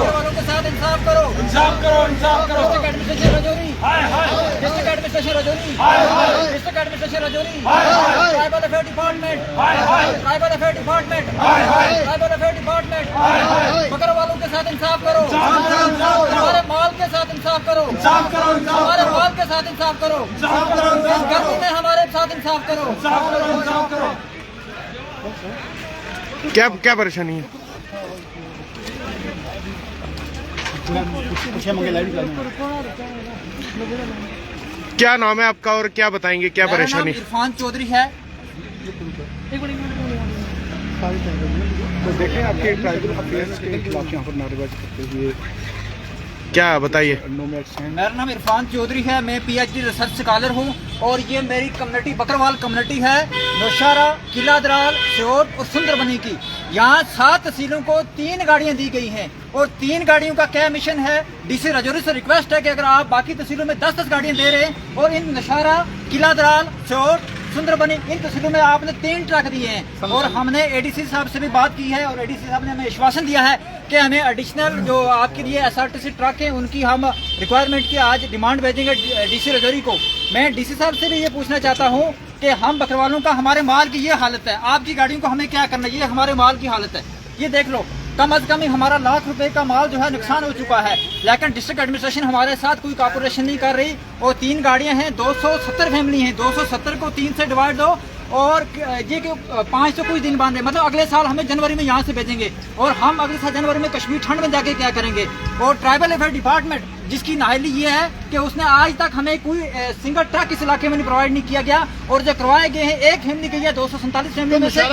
वालों के साथ इंसाफ करो, इंसाफ करो, इंसाफ करो। District administration Rajouri, district administration Rajouri, district administration Rajouri, tribal affair department, tribal affair department, tribal affair department, बकरा वालों के साथ इंसाफ करो, हमारे माल के साथ इंसाफ करो, हमारे माल के साथ इंसाफ करो, इस गर्मी में हमारे साथ इंसाफ करो। क्या क्या परेशानी है? क्या नाम है आपका और क्या बताएंगे, क्या परेशानी? इरफान चौधरी है। तो देखें आपके ट्राइबल अफेयर्स के खिलाफ यहाँ पर नारेबाजी करते हुए, क्या बताइए? मेरा नाम इरफान चौधरी है, मैं PhD रिसर्च स्कॉलर हूँ और ये मेरी कम्युनिटी बकरवाल कम्युनिटी है, नौशहरा, किला दराल, सियोट और सुंदरबनी की। यहाँ 7 तहसीलों को 3 गाड़ियाँ दी गई हैं और 3 गाड़ियों का क्या मिशन है। DC रजौरी से रिक्वेस्ट है कि अगर आप बाकी तहसीलों में 10-10 गाड़ियाँ दे रहे हैं और इन नौशहरा, किला दराल, सियोट, सुंदरबनी इन तहसीलों में आपने 3 ट्रक दिए हैं और हमने ADC साहब से भी बात की है और ADC साहब ने हमें आश्वासन दिया है कि हमें एडिशनल जो आपके लिए SRTC ट्रक हैं उनकी हम रिक्वायरमेंट की आज डिमांड भेजेंगे DC रजौरी को। मैं DC साहब से भी ये पूछना चाहता हूँ कि हम बकरवालों का हमारे माल की ये हालत है, आपकी गाड़ियों को हमें क्या करना है, ये हमारे माल की हालत है। ये देख लो, कम अज कम हमारा लाख रुपए का माल जो है नुकसान हो चुका है, लेकिन डिस्ट्रिक्ट एडमिनिस्ट्रेशन हमारे साथ कोई कॉपरेशन नहीं कर रही। और 3 गाड़ियां हैं, 270 फैमिली हैं, 270 को 3 से डिवाइड दो और ये कि 5 तो कुछ दिन बाद है, मतलब अगले साल हमें जनवरी में यहाँ से भेजेंगे और हम अगले साल जनवरी में कश्मीर ठंड में जाके क्या करेंगे। और ट्राइबल अफेयर डिपार्टमेंट जिसकी नाहली ये है कि उसने आज तक हमें कोई सिंगल ट्रक इस इलाके में नहीं प्रोवाइड नहीं किया गया और जो करवाए गए हैं एक फैमिली गई है 247 फैमिली में से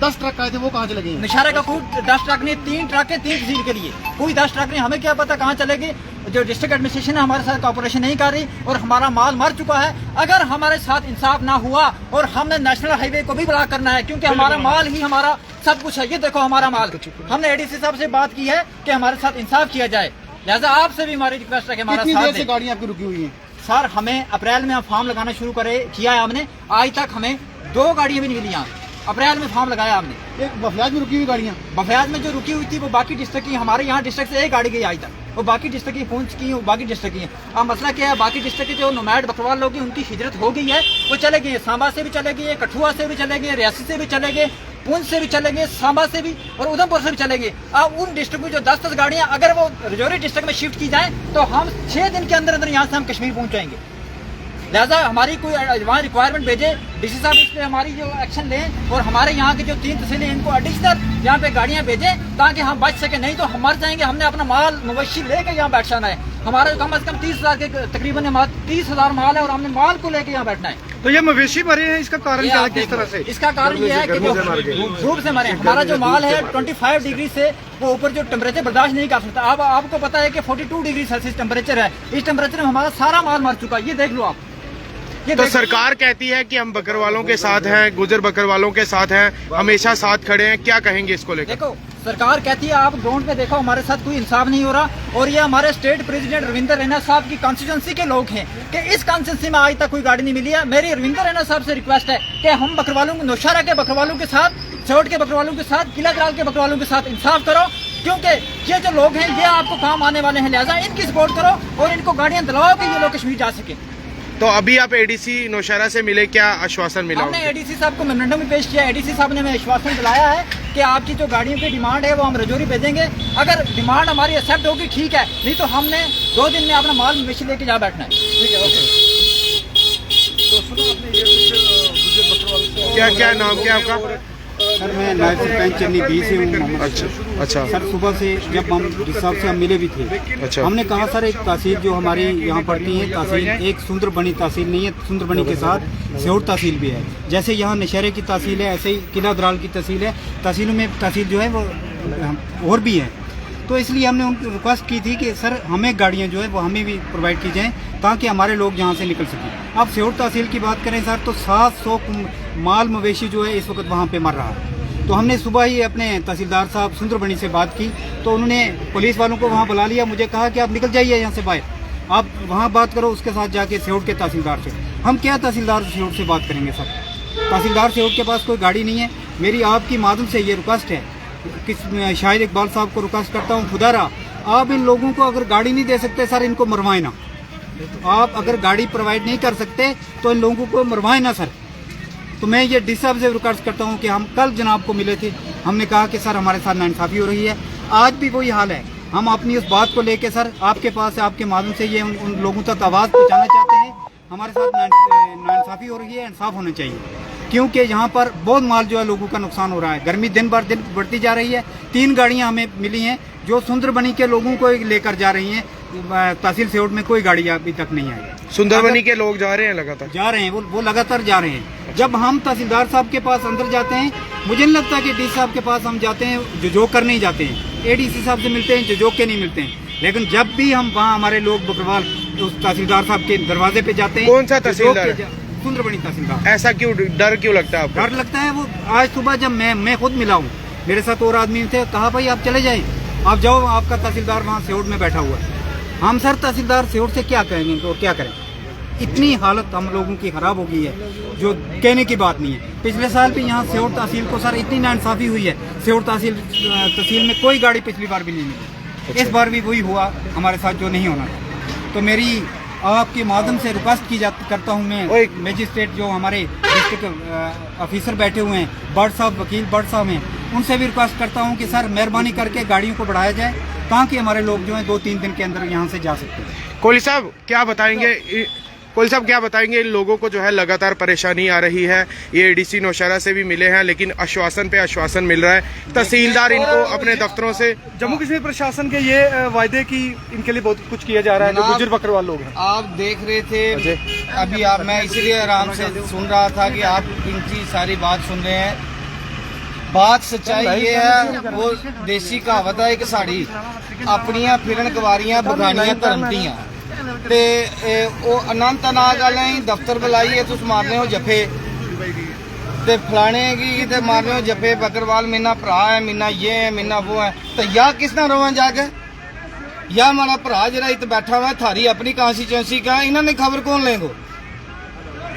10 ट्रक आए थे, वो कहाँ चले गए? नौशहरा का कोई 10 ट्रक नहीं, 3 ट्रक है 3 तहसील के लिए, कोई 10 ट्रक नहीं, हमें क्या पता कहाँ चले गए। जो डिस्ट्रिक्ट एडमिनिस्ट्रेशन है हमारे साथ कॉपरेशन नहीं कर रही और हमारा माल मर चुका है। अगर हमारे साथ इंसाफ ना हुआ और हमने नेशनल हाईवे को भी ब्लॉक करना है क्योंकि हमारा माल ही हमारा सब कुछ है। ये देखो हमारा माल, हमने ADC साहब से बात की है कि हमारे साथ इंसाफ किया जाए, लिहाजा आपसे भी हमारी रिक्वेस्ट है कि हमारा साथ दें। गाड़ियाँ आपकी रुकी हुई हैं सर, हमें अप्रैल में हम फॉर्म लगाना शुरू किया है हमने, आज तक हमें 2 गाड़ियाँ भी नहीं मिली। यहाँ अप्रैल में फॉर्म लगाया हमने। एक बफयाज में रुकी हुई गाड़ियाँ, बफयाज में जो रुकी हुई थी वो बाकी डिस्ट्रिक्ट की, हमारे यहाँ डिस्ट्रिक्ट से एक गाड़ी गई आज तक, वो बाकी डिस्ट्रिक्ट की पूंछ की, बाकी डिस्ट्रिक्ट की है। अब मसला क्या है, बाकी डिस्ट्रिक्ट के जो नोमैड बकरवाल लोग हैं उनकी हिजरत हो गई है, वो चले गए, सांबा से भी चले गए, कठुआ से भी चले गए, रियासी से भी चले गए, पूंछ से भी चले गए, सांबा से भी और उधमपुर से भी चले गए। अब उन डिस्ट्रिक्ट में जो 10-10 गाड़ियाँ अगर वो रजौरी डिस्ट्रिक्ट में शिफ्ट की जाए तो हम 6 दिन के अंदर अंदर यहाँ से हम कश्मीर पहुँच जाएंगे। लिहाजा हमारी कोई वहाँ रिक्वायरमेंट भेजे, DC साहब इस पे हमारी जो एक्शन लें और हमारे यहाँ के जो 3 तहसीलें इनको एडिशनल यहाँ पे गाड़ियाँ भेजें ताकि हम बच सके, नहीं तो हम मर जाएंगे। हमने अपना माल मवेशी लेके यहाँ बैठ जाना है, हमारे कम से कम 30,000 के तकरीबन 30,000 माल है और हमने माल को लेके यहाँ बैठना है। तो ये मवेशी मरे हैं, इसका कारण क्या है, किस तरह से? इसका कारण ये है कि जो धूप से मरे, हमारा जो माल है 25 डिग्री से वो ऊपर जो टेम्परेचर बर्दाश्त नहीं कर सकता। अब आपको पता है कि 42 डिग्री सेल्सियस टेम्परेचर है, इस टेम्परेचर में हमारा सारा माल मर चुका है। ये देख लो आप। तो सरकार कहती है कि हम बकरवालों के साथ हैं, गुजर बकरवालों के साथ हैं, हमेशा साथ खड़े हैं, क्या कहेंगे इसको लेकर? देखो सरकार कहती है, आप ग्राउंड पे देखो हमारे साथ कोई इंसाफ नहीं हो रहा और ये हमारे स्टेट प्रेसिडेंट रविंदर रैना साहब की कॉन्स्टिट्यूंसी के लोग हैं कि इस कॉन्स्टिट्यूंसी में आज तक कोई गाड़ी नहीं मिली है। मेरी रविंदर रैना साहब से रिक्वेस्ट है कि हम बकरवालों को, नौशहरा के बकरवालों के साथ, सियोट के बकरवालों के साथ, किला दराल के बकरवालों के साथ इंसाफ करो क्योंकि ये जो लोग हैं ये आपको काम आने वाले हैं। लिहाजा इनकी सपोर्ट करो और इनको गाड़ियाँ दिलवाओ कि ये लोग कश्मीर जा सके। तो अभी आप ADC नौशहरा से मिले, क्या आश्वासन मिला? हमने ADC साहब को मेमोरेंडम भी पेश किया। ADC साहब ने हमें आश्वासन दिलाया है कि आपकी जो गाड़ियों की डिमांड है वो हम रजौरी भेजेंगे। अगर डिमांड हमारी एक्सेप्ट होगी ठीक है, नहीं तो हमने 2 दिन में अपना माल मवेशी लेके जा बैठना है। ठीक है, ओके। क्या नाम क्या आपका? सर मैं नायब सरपंच चन्नी 20 से हूँ। अच्छा सर, सुबह से जब हम साहब से हम मिले भी थे, अच्छा, हमने कहा सर एक तहसील जो हमारी यहाँ पड़ती है तहसील, एक सुंदरबनी तहसील नहीं है, सुंदरबनी के साथ सियोट तहसील भी है। जैसे यहाँ नौशहरे की तहसील है ऐसे ही किला दराल की तहसील है, तहसीलों में तहसील जो है वो और भी है। तो इसलिए हमने उनको रिक्वेस्ट की थी कि सर हमें गाड़ियाँ जो है वो हमें भी प्रोवाइड की जाएँ ताकि हमारे लोग यहाँ से निकल सकें। अब सियोट तहसील की बात करें सर तो 700 माल मवेशी जो है इस वक्त वहाँ पे मर रहा है। तो हमने सुबह ही अपने तहसीलदार साहब सुंदरबनी से बात की तो उन्होंने पुलिस वालों को वहाँ बुला लिया, मुझे कहा कि आप निकल जाइए यहाँ से बाहर, आप वहाँ बात करो उसके साथ जाके सियोट के तहसीलदार से। हम क्या तहसीलदार सियोट से बात करेंगे सर, तहसीलदार सियोट के पास कोई गाड़ी नहीं है। मेरी आपकी माध्यम से ये रिक्वेस्ट है कि शाहिद इकबाल साहब को रिक्वेस्ट करता हूँ, खुदारा आप इन लोगों को अगर गाड़ी नहीं दे सकते सर, इनको मरवाए ना। आप अगर गाड़ी प्रोवाइड नहीं कर सकते तो इन लोगों को मरवाए ना सर। तो मैं ये डी साहब से रिक्वेस्ट करता हूँ कि हम कल जनाब को मिले थे, हमने कहा कि सर हमारे साथ नाइंसाफ़ी हो रही है, आज भी वही हाल है। हम अपनी उस बात को लेके सर आपके पास, आपके माध्यम से ये उन लोगों तक आवाज़ पहुँचाना चाहते हैं। हमारे साथ नाइंसाफ़ी हो रही है, इंसाफ होना चाहिए, क्योंकि यहाँ पर बहुत माल जो है लोगों का नुकसान हो रहा है। गर्मी दिन बर दिन बढ़ती जा रही है। 3 गाड़ियाँ हमें मिली हैं जो सुंदरबनी के लोगों को लेकर जा रही हैं। तहसील सियोट में कोई गाड़ी अभी तक नहीं आई। सुंदरबनी के लोग जा रहे हैं लगातार, जा रहे हैं, वो लगातार जा रहे हैं। जब हम तहसीलदार साहब के पास अंदर जाते हैं, मुझे नहीं लगता कि डी साहब के पास हम जाते हैं जो करने ही जाते हैं। एडीसी साहब से मिलते हैं जो के नहीं मिलते हैं। लेकिन जब भी हम वहाँ हमारे लोग बकरवाल उस तहसीलदार साहब के दरवाजे पे जाते हैं। कौन सा तहसीलदार? सुंदरबनी तहसीलदार। ऐसा क्यों, डर क्यों लगता है आपको? डर लगता है। वो आज सुबह जब मैं खुद मिला हूँ, मेरे साथ और आदमी थे, कहा भाई आप चले जाएं, आप जाओ, आपका तहसीलदार वहाँ सियोट में बैठा हुआ है। हम सर तहसीलदार सियोट से क्या कहेंगे, तो क्या करें? इतनी हालत हम लोगों की खराब हो गई है जो कहने की बात नहीं है। पिछले साल भी यहाँ सियोट तहसील को सर इतनी नाइंसाफ़ी हुई है। सियोट तहसील में कोई गाड़ी पिछली बार भी नहीं मिली। इस बार भी वही हुआ हमारे साथ जो नहीं होना था। तो मेरी आपके माध्यम से रिक्वेस्ट करता हूँ मैं, मजिस्ट्रेट जो हमारे डिस्ट्रिक्ट ऑफिसर बैठे हुए हैं, बट साहब, वकील बट साहब हैं, उनसे भी रिक्वेस्ट करता हूँ कि सर मेहरबानी करके गाड़ियों को बढ़ाया जाए ताकि हमारे लोग जो हैं 2-3 दिन के अंदर यहाँ से जा सकते हैं। कोहली साहब क्या बताएंगे? कोहली साहब क्या बताएंगे? इन लोगों को जो है लगातार परेशानी आ रही है। ये एडीसी नौशहरा से भी मिले हैं, लेकिन आश्वासन पे आश्वासन मिल रहा है। तहसीलदार इनको अपने दफ्तरों से, जम्मू कश्मीर प्रशासन के ये वायदे की इनके लिए बहुत कुछ किया जा रहा है। जो गुजर बकरवाल लोग हैं, आप देख रहे थे अभी, आप मैं इसीलिए आराम से सुन रहा था कि आप इनकी सारी बात सुन रहे हैं। बात सच्चाई ये है, वो देसी कहावत है, एक साड़ी अपनियां फिरन गवारियां बगानियां धर्मतियां ते वो अनंत अनाज वाले दफ्तर बुलाइए तुस मारने हो जफे ते फलाने की ते मारने हो जफे। बकरवाल मीना भरा है, मीना ये है, मीना वो है। तो या किस ना रोवा जाके, या हमारा भरा जरा इत बैठा हुआ है, थारी अपनी कॉन्स्टिट्यूंसी का, इन्होंने खबर कौन लेंगो,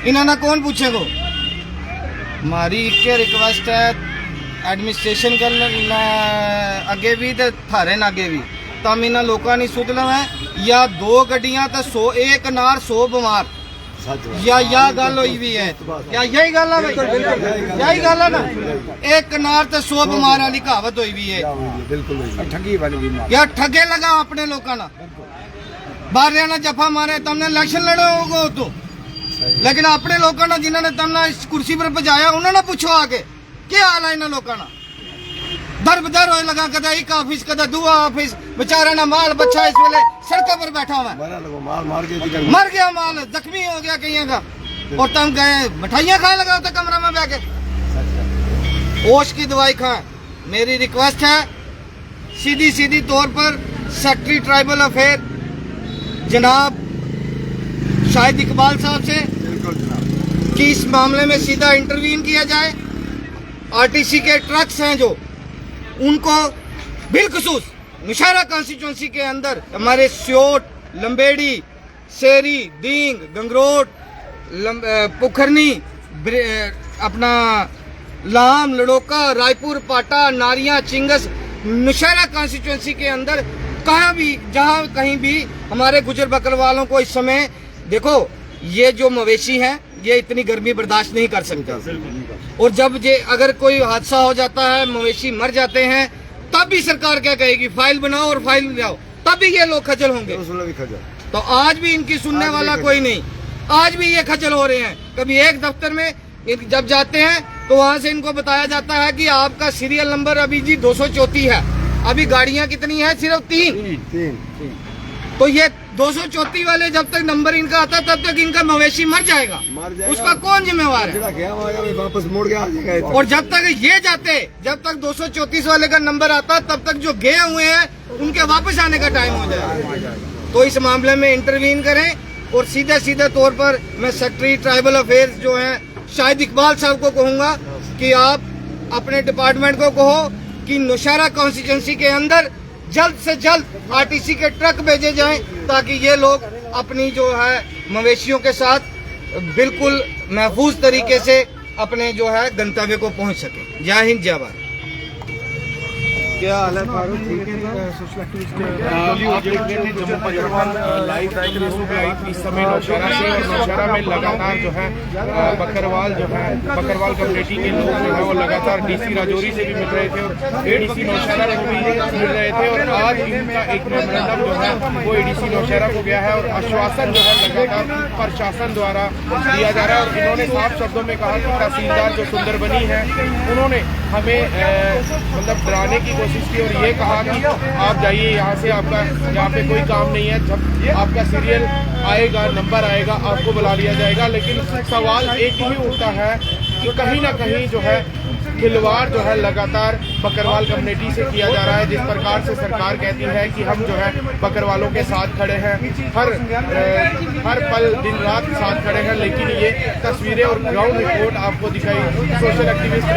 इन्होंने कौन पूछेगो? हमारी एक रिक्वेस्ट है एडमिनिस्ट्रेशन कर अगे भी ते थारे अगे भी, तम इन्होंने लोगों ने सुध लो है या 2 गड्डियां तो 100 एक नार 100 बीमार, या गल हुई भी है, या यही गल है भाई, यही गल है ना। एक नार तो 100 बीमार वाली कहावत हुई भी है। बिल्कुल ठगी वाली या ठगे लगा अपने लोगों ना, बाहर ना जफा मारे, तुमने इलेक्शन लड़ोगे तो, लेकिन अपने लोगों ने जिन्होंने तुमने इस कुर्सी पर पहुंचाया उन्होंने पूछो आके क्या हाल है इन्होंने लोगों ना। दर बदर होने लगा, कदा एक ऑफिस कदा दूआ ऑफिस, बेचारा ना माल बच्चा इस वेले सड़कों पर बैठा हुआ है, मर गया माल, जख्मी हो गया कहीं का, और तुम गए मिठाइयाँ खाए लगा होता कमरा में बैठ के। होश की दवाई खाए। मेरी रिक्वेस्ट है सीधी तौर पर सेक्रेटरी ट्राइबल अफेयर जनाब शाहिद इकबाल साहब से कि इस मामले में सीधा इंटरवीन किया जाए। आरटीसी के ट्रक्स हैं जो, उनको बिलखसूस नौशहरा कॉन्स्टिट्यूंसी के अंदर हमारे सियोट, लंबेड़ी, सेरी, दींग, गंगरोट, पुखरनी, अपना लाम, लड़ोका, रायपुर, पाटा, नारियां, चिंगस, नौशहरा कॉन्स्टिट्यूंसी के अंदर कहाँ भी, जहाँ कहीं भी हमारे गुजर बकरवालों को इस समय देखो, ये जो मवेशी हैं ये इतनी गर्मी बर्दाश्त नहीं कर सकते, और जब ये अगर कोई हादसा हो जाता है, मवेशी मर जाते हैं, तब भी सरकार क्या कहेगी, फाइल बनाओ और फाइल लाओ, तब भी ये लोग खजल होंगे। तो आज भी इनकी सुनने वाला कोई नहीं, आज भी ये खजल हो रहे हैं। कभी एक दफ्तर में जब जाते हैं तो वहाँ से इनको बताया जाता है कि आपका सीरियल नंबर अभी जी 234 है, अभी गाड़ियाँ कितनी है, सिर्फ 3। तो ये 234 वाले जब तक नंबर इनका आता तब तक इनका मवेशी मर जाएगा, उसका कौन जिम्मेवार है? वापस मुड़ गया। और जब तक ये जाते, जब तक 234 वाले का नंबर आता तब तक जो गए हुए हैं उनके वापस आने का टाइम हो जाएगा। तो इस मामले में इंटरवीन करें। और सीधे तौर पर मैं सेक्रेटरी ट्राइबल अफेयर्स जो हैं शाहिद इकबाल साहब को कहूँगा कि आप अपने डिपार्टमेंट को कहो कि नौशहरा कॉन्स्टिट्यूंसी के अंदर जल्द से जल्द आरटीसी के ट्रक भेजे जाएं ताकि ये लोग अपनी जो है मवेशियों के साथ बिल्कुल महफूज तरीके से अपने जो है गंतव्य को पहुंच सके। जय हिंद, जय भारत। क्या हाल है फारूक? ठीक है ना? आप देख रहे थे Jammu Bakarwal live Facebook live इस समय नौशहरा से, और नौशहरा में लगातार जो है बकरवाल कम्युनिटी के लोग जो है वो लगातार डीसी राजौरी से भी मिल रहे थे और एडीसी नौशहरा को भी मिल रहे थे, और आज इनका एक मेमोरेंडम जो है वो एडीसी नौशहरा को गया है और आश्वासन जो है लगातार प्रशासन द्वारा दिया जा रहा है। और इन्होंने साफ शब्दों में कहा कि तहसीलदार जो सुंदरबनी है उन्होंने हमें मतलब डराने की कोशिश की और ये कहा कि आप जाइए यहाँ से, आपका यहाँ पे कोई काम नहीं है, जब आपका सीरियल आएगा, नंबर आएगा, आपको बुला लिया जाएगा। लेकिन सवाल एक ही उठता है कि कहीं ना कहीं जो है खिलवाड़ जो है लगातार बकरवाल कम्युनिटी से किया जा रहा है। जिस प्रकार से सरकार कहती है कि हम जो है बकरवालों के साथ खड़े हैं, हर पल दिन रात साथ खड़े हैं, लेकिन ये तस्वीरें और ग्राउंड रिपोर्ट आपको दिखाई सोशल एक्टिविस्ट